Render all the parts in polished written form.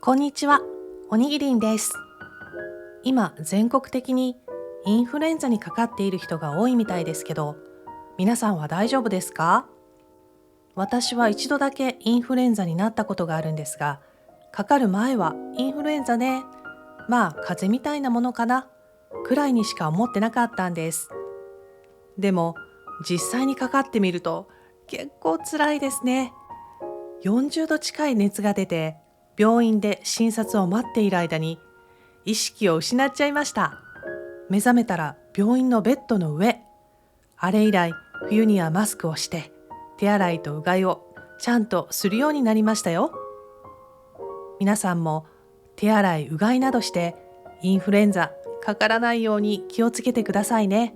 こんにちは、おにぎりんです。今、全国的にインフルエンザにかかっている人が多いみたいですけど、皆さんは大丈夫ですか？私は一度だけインフルエンザになったことがあるんですが、かかる前はインフルエンザね、まあ風邪みたいなものかな、くらいにしか思ってなかったんです。でも、実際にかかってみると結構辛いですね。40度近い熱が出て、病院で診察を待っている間に意識を失っちゃいました。目覚めたら病院のベッドの上。あれ以来、冬にはマスクをして、手洗いとうがいをちゃんとするようになりましたよ。皆さんも手洗い、うがいなどして、インフルエンザかからないように気をつけてくださいね。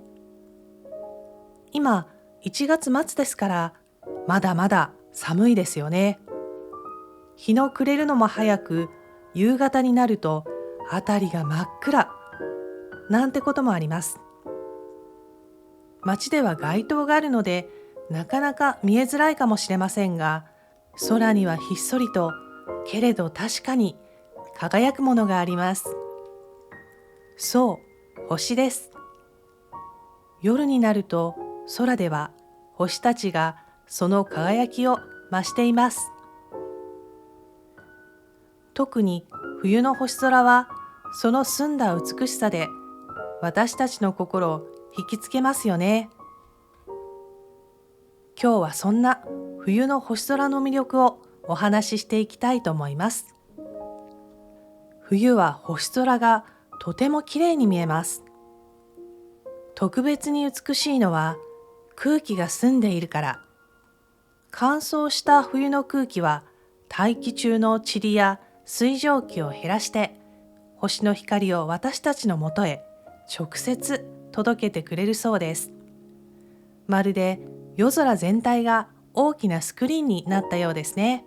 今、1月末ですから、まだまだ寒いですよね。日の暮れるのも早く、夕方になると辺りが真っ暗なんてこともあります。街では街灯があるのでなかなか見えづらいかもしれませんが、空にはひっそりと、けれど確かに輝くものがあります。そう、星です。夜になると空では星たちがその輝きを増しています。特に冬の星空はその澄んだ美しさで私たちの心を引きつけますよね。今日はそんな冬の星空の魅力をお話ししていきたいと思います。冬は星空がとても綺麗に見えます。特別に美しいのは空気が澄んでいるから。乾燥した冬の空気は大気中の塵や水蒸気を減らして星の光を私たちのもとへ直接届けてくれるそうです。まるで夜空全体が大きなスクリーンになったようですね。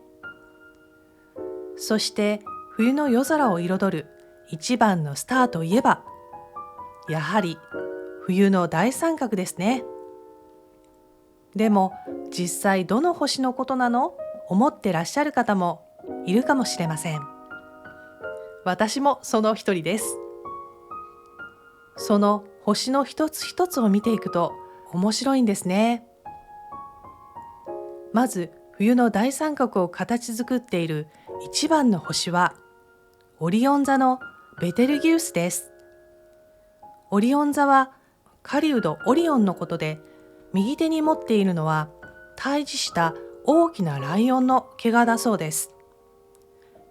そして冬の夜空を彩る一番のスターといえば、やはり冬の大三角ですね。でも実際どの星のことなの？思ってらっしゃる方もいるかもしれません。私もその一人です。その星の一つ一つを見ていくと面白いんですね。まず冬の大三角を形作っている一番の星はオリオン座のベテルギウスです。オリオン座は狩人オリオンのことで、右手に持っているのは退治した大きなライオンの毛皮だそうです。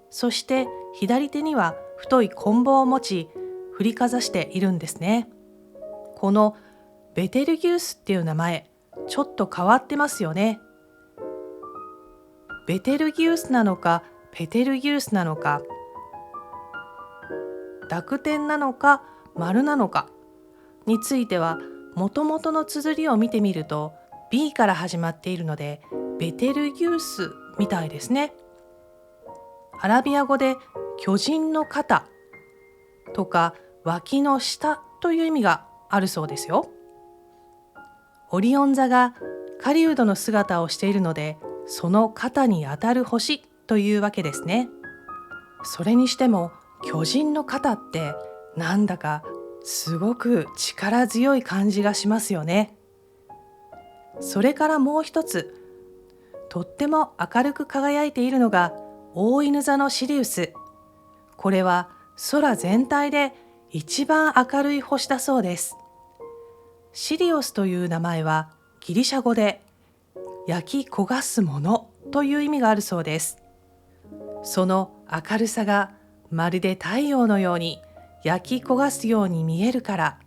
そして左手には太い棍棒を持ち振りかざしているんですね。このベテルギウスっていう名前、ちょっと変わってますよね。ベテルギウスなのかペテルギウスなのか、濁点なのか丸なのかについては、もともとの綴りを見てみると B から始まっているのでベテルギウスみたいですね。アラビア語で巨人の肩とか脇の下という意味があるそうですよ。オリオン座が狩人の姿をしているので、その肩にあたる星というわけですね。それにしても巨人の肩ってなんだかすごく力強い感じがしますよね。それからもう一つ、とっても明るく輝いているのが大犬座のシリウス。これは空全体で一番明るい星だそうです。シリオスという名前はギリシャ語で焼き焦がすものという意味があるそうです。その明るさがまるで太陽のように焼き焦がすように見えるから、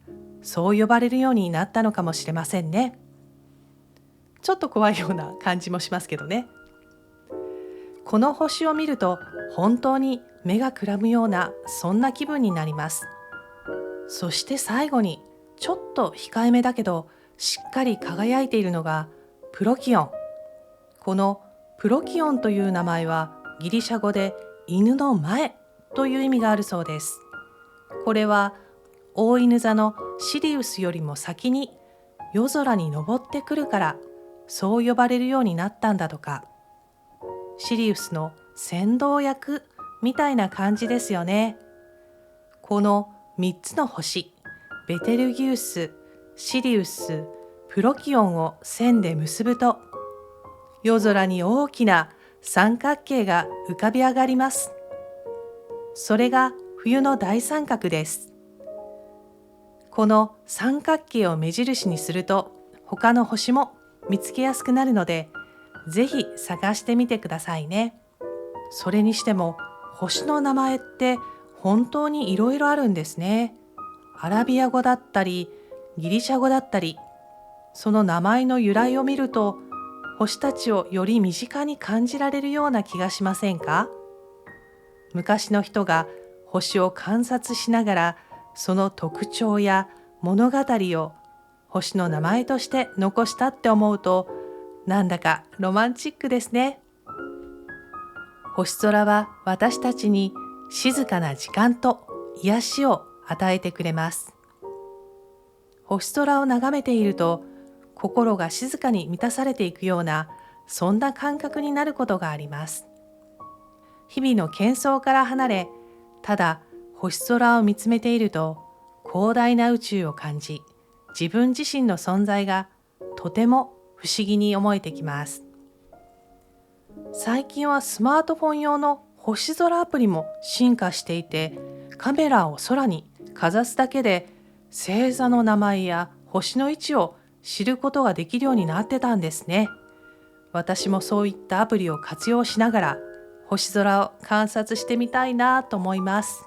そう呼ばれるようになったのかもしれませんね。ちょっと怖いような感じもしますけどね。この星を見ると本当に目がくらむような、そんな気分になります。そして最後に、ちょっと控えめだけどしっかり輝いているのがプロキオン。このプロキオンという名前はギリシャ語で犬の前という意味があるそうです。これは大犬座のシリウスよりも先に夜空に昇ってくるから、そう呼ばれるようになったんだとか。シリウスの先導役みたいな感じですよね。この3つの星、ベテルギウス、シリウス、プロキオンを線で結ぶと、夜空に大きな三角形が浮かび上がります。それが冬の大三角です。この三角形を目印にすると、他の星も見つけやすくなるので、ぜひ探してみてくださいね。それにしても、星の名前って本当にいろいろあるんですね。アラビア語だったり、ギリシャ語だったり、その名前の由来を見ると、星たちをより身近に感じられるような気がしませんか？昔の人が星を観察しながら、その特徴や物語を星の名前として残したって思うと、なんだかロマンチックですね。星空は私たちに静かな時間と癒しを与えてくれます。星空を眺めていると、心が静かに満たされていくような、そんな感覚になることがあります。日々の喧騒から離れ、ただ星空を見つめていると、広大な宇宙を感じ、自分自身の存在がとても不思議に思えてきます。最近はスマートフォン用の星空アプリも進化していて、カメラを空にかざすだけで星座の名前や星の位置を知ることができるようになってたんですね。私もそういったアプリを活用しながら星空を観察してみたいなと思います。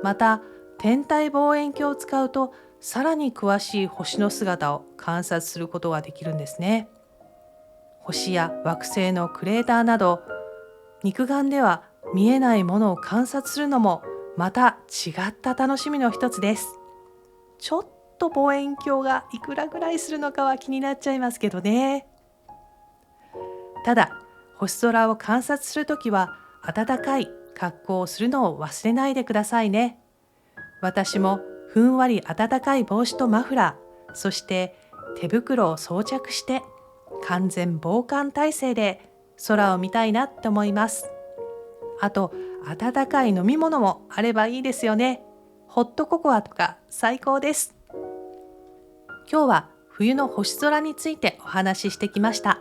また、天体望遠鏡を使うとさらに詳しい星の姿を観察することができるんですね。星や惑星のクレーターなど、肉眼では見えないものを観察するのもまた違った楽しみの一つです。ちょっと望遠鏡がいくらぐらいするのかは気になっちゃいますけどね。ただ、星空を観察するときは暖かい格好をするのを忘れないでくださいね。私もふんわり暖かい帽子とマフラー、そして手袋を装着して完全防寒体制で空を見たいなって思います。あと、温かい飲み物もあればいいですよね。ホットココアとか最高です。今日は冬の星空についてお話ししてきました。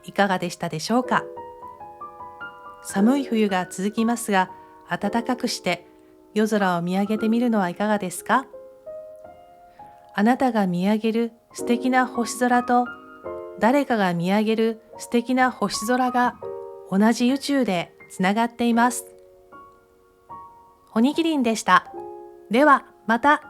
いかがでしたでしょうか？寒い冬が続きますが、暖かくして夜空を見上げてみるのはいかがですか？あなたが見上げる素敵な星空と、誰かが見上げる素敵な星空が同じ宇宙でつながっています。おにぎりんでした。ではまた。